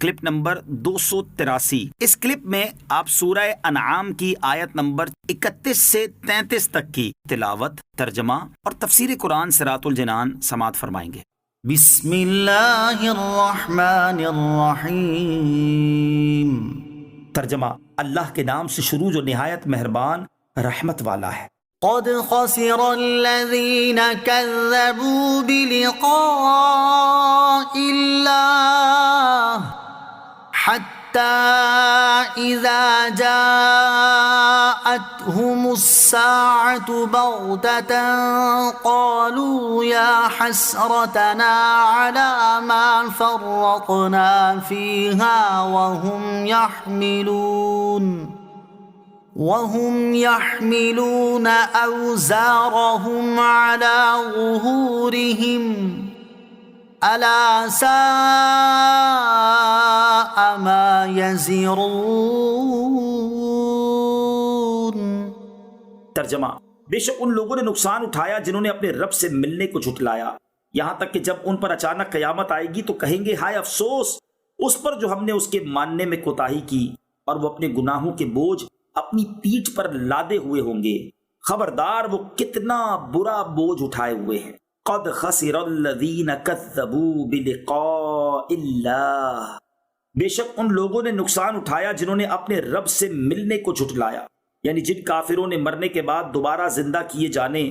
Clip number 283۔ اس clip میں آپ سورہ انعام کی آیت نمبر 31 سے 33 تک کی تلاوت، ترجمہ اور تفسیر قرآن صراط الجنان سماعت فرمائیں گے۔ بسم اللہ الرحمن الرحیم۔ ترجمہ، اللہ کے نام سے شروع جو نہایت مہربان رحمت والا ہے۔ قد خسر الذین کذبوا بلقاء اللہ حتی اذا جاءتهم الساعة بغتة قالوا یا حسرتنا على ما فرطنا فيها وهم يحملون أوزارهم على ظهورهم ألا ساء ما يزرون۔ ترجمہ، بے شک ان لوگوں نے نقصان اٹھایا جنہوں نے اپنے رب سے ملنے کو جھٹلایا، یہاں تک کہ جب ان پر اچانک قیامت آئے گی تو کہیں گے ہائے افسوس اس پر جو ہم نے اس کے ماننے میں کوتاہی کی، اور وہ اپنے گناہوں کے بوجھ اپنی پیٹھ پر لادے ہوئے ہوں گے۔ خبردار وہ کتنا برا بوجھ اٹھائے ہوئے ہیں۔ قد خسر الذین کذبوا بلقاء اللہ، بے شک ان لوگوں نے نقصان اٹھایا جنہوں نے اپنے رب سے ملنے کو جھٹلایا، یعنی جن کافروں نے مرنے کے بعد دوبارہ زندہ کیے جانے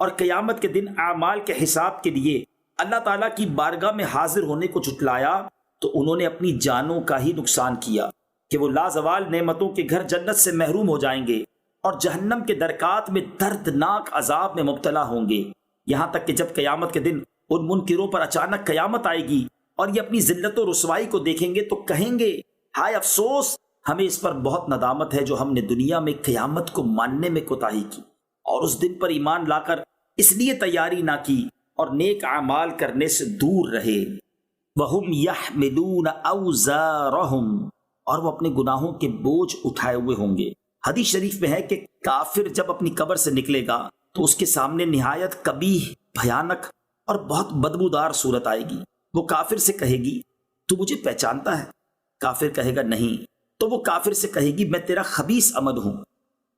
اور قیامت کے دن اعمال کے حساب کے لیے اللہ تعالیٰ کی بارگاہ میں حاضر ہونے کو جھٹلایا، تو انہوں نے اپنی جانوں کا ہی نقصان کیا کہ وہ لازوال نعمتوں کے گھر جنت سے محروم ہو جائیں گے اور جہنم کے درکات میں دردناک عذاب میں مبتلا ہوں گے، یہاں تک کہ جب قیامت کے دن ان منکروں پر اچانک قیامت آئے گی اور یہ اپنی ذلت و رسوائی کو دیکھیں گے تو کہیں گے ہائے افسوس، ہمیں اس پر بہت ندامت ہے جو ہم نے دنیا میں قیامت کو ماننے میں کوتاہی کی اور اس دن پر ایمان لا کر اس لیے تیاری نہ کی اور نیک اعمال کرنے سے دور رہے۔ وَهُمْ يَحْمِلُونَ أَوْزَارَهُمْ، اور وہ اپنے گناہوں کے بوجھ اٹھائے ہوئے ہوں گے۔ حدیث شریف میں ہے کہ کافر جب اپنی قبر سے نکلے گا تو اس کے سامنے نہایت قبیح، بھیانک اور بہت بدبودار صورت آئے گی۔ وہ کافر سے کہے گی تو مجھے پہچانتا ہے؟ کافر کہے گا نہیں، تو وہ کافر سے کہے گی میں تیرا خبیث عمل ہوں،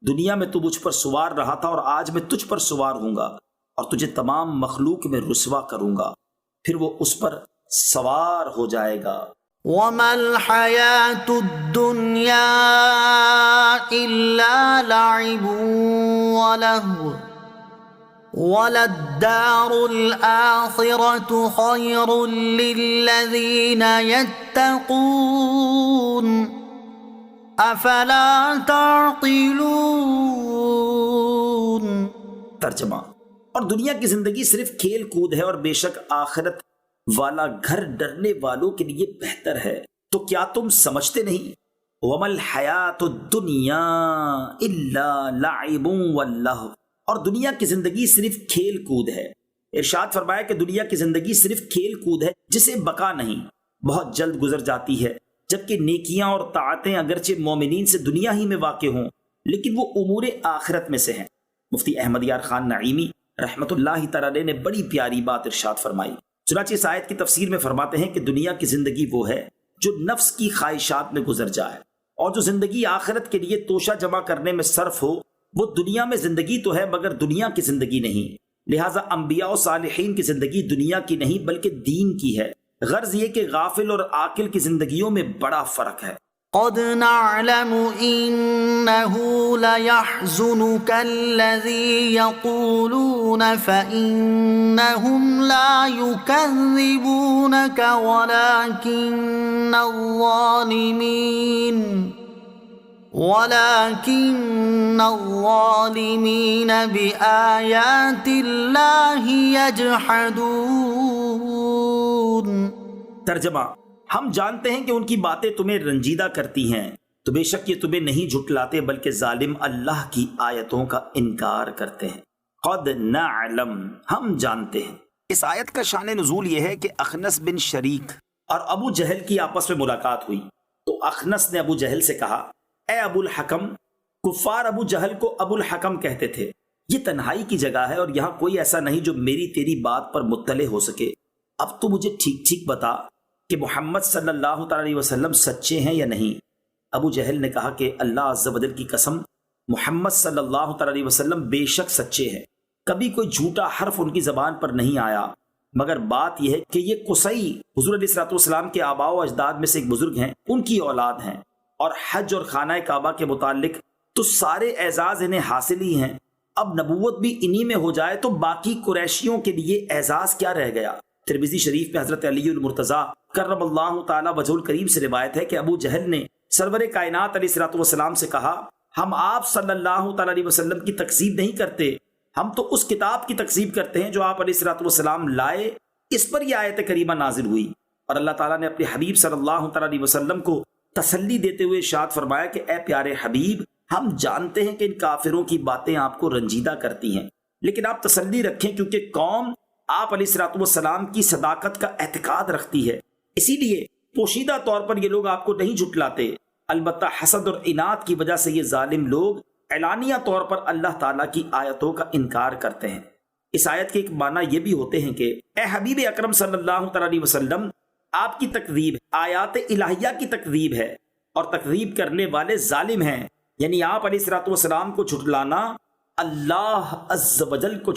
دنیا میں تو مجھ پر سوار رہا تھا اور آج میں تجھ پر سوار ہوں گا اور تجھے تمام مخلوق میں رسوا کروں گا۔ پھر وہ اس پر سوار ہو جائے گا۔ وَمَا الْحَيَاةُ الدُّنْيَا إِلَّا لَعِبٌ وَلَهْوٌ وَلَلدَّارُ الْآخِرَةُ خَيْرٌ لِّلَّذِينَ يَتَّقُونَ أَفَلَا تَعْقِلُونَ۔ ترجمہ، اور دنیا کی زندگی صرف کھیل کود ہے اور بے شک آخرت والا گھر ڈرنے والوں کے لیے بہتر ہے، تو کیا تم سمجھتے نہیں؟ وَمَا الْحَيَاةُ الدُّنْيَا إِلَّا لَعِبٌ وَاللَّهْوٌ، اور دنیا کی زندگی صرف کھیل کود ہے۔ ارشاد فرمایا کہ دنیا کی زندگی صرف کھیل کود ہے جسے بقا نہیں، بہت جلد گزر جاتی ہے، جبکہ نیکیاں اور طاعتیں اگرچہ مومنین سے دنیا ہی میں واقع ہوں لیکن وہ امور آخرت میں سے ہیں۔ مفتی احمد یار خان نعیمی رحمت اللہ تعالی نے بڑی پیاری بات ارشاد فرمائی۔ چنانچہ اس آیت کی تفسیر میں فرماتے ہیں کہ دنیا کی زندگی وہ ہے جو نفس کی خواہشات میں گزر جائے، اور جو زندگی آخرت کے لیے توشہ جمع کرنے میں صرف ہو وہ دنیا میں زندگی تو ہے مگر دنیا کی زندگی نہیں۔ لہٰذا انبیاء و صالحین کی زندگی دنیا کی نہیں بلکہ دین کی ہے۔ غرض یہ کہ غافل اور عاقل کی زندگیوں میں بڑا فرق ہے۔ قد نعلم إنه ليحزنك الذي يقولون فإنهم لا يكذبونك ولكن الظالمين بآيات الله يجحدون۔ ترجمہ، ہم جانتے ہیں کہ ان کی باتیں تمہیں رنجیدہ کرتی ہیں، تو بے شک یہ تمہیں نہیں جھٹلاتے بلکہ ظالم اللہ کی آیتوں کا انکار کرتے ہیں۔ قد نعلم، ہم جانتے ہیں۔ اس آیت کا شان نزول یہ ہے کہ اخنس بن شریک اور ابو جہل کی آپس میں ملاقات ہوئی تو اخنس نے ابو جہل سے کہا اے ابو الحکم، کفار ابو جہل کو ابو الحکم کہتے تھے، یہ تنہائی کی جگہ ہے اور یہاں کوئی ایسا نہیں جو میری تیری بات پر مطلع ہو سکے۔ اب تو مجھے ٹھیک ٹھیک بتا کہ محمد صلی اللہ تعالی علیہ وسلم سچے ہیں یا نہیں؟ ابو جہل نے کہا کہ اللہ عز و جل کی قسم، محمد صلی اللہ تعالی علیہ وسلم بے شک سچے ہیں، کبھی کوئی جھوٹا حرف ان کی زبان پر نہیں آیا، مگر بات یہ ہے کہ یہ قصی حضور علیہ الصلوۃ والسلام کے آباء و اجداد میں سے ایک بزرگ ہیں، ان کی اولاد ہیں، اور حج اور خانہ کعبہ کے متعلق تو سارے اعزاز انہیں حاصل ہی ہیں، اب نبوت بھی انہی میں ہو جائے تو باقی قریشیوں کے لیے اعزاز کیا رہ گیا؟ ترمذی شریف میں حضرت علی المرتضیٰ کرم اللہ تعالی وجہہ الکریم سے روایت ہے کہ ابو جہل نے سرور کائنات علیہ الصلوۃ والسلام سے کہا، ہم آپ صلی اللہ تعالی علیہ وسلم کی تکذیب نہیں کرتے، ہم تو اس کتاب کی تکذیب کرتے ہیں جو آپ علیہ الصلوۃ والسلام لائے، اس پر یہ آیت کریمہ نازل ہوئی۔ اور اللہ تعالیٰ نے اپنے حبیب صلی اللہ تعالی علیہ وسلم کو تسلی دیتے ہوئے ارشاد فرمایا کہ اے پیارے حبیب، ہم جانتے ہیں کہ ان کافروں کی باتیں آپ کو رنجیدہ کرتی ہیں، لیکن آپ تسلی رکھیں کیونکہ قوم آپ علیہ الصلوۃ والسلام کی صداقت کا اعتقاد رکھتی ہے، اسی لیے پوشیدہ طور پر یہ لوگ آپ کو نہیں جھٹلاتے، البتہ حسد اور اناد کی وجہ سے یہ ظالم لوگ اعلانیہ طور پر اللہ تعالیٰ کی آیتوں کا انکار کرتے ہیں۔ اس آیت کے ایک معنی یہ بھی ہوتے ہیں کہ اے حبیب اکرم صلی اللہ تعالی علیہ وسلم، آپ کی تکذیب آیات الہیہ کی تکذیب ہے، اور تکذیب کرنے والے ظالم ہیں، یعنی آپ علیہ الصلوۃ والسلام کو جھٹلانا اللہ عز و جل کو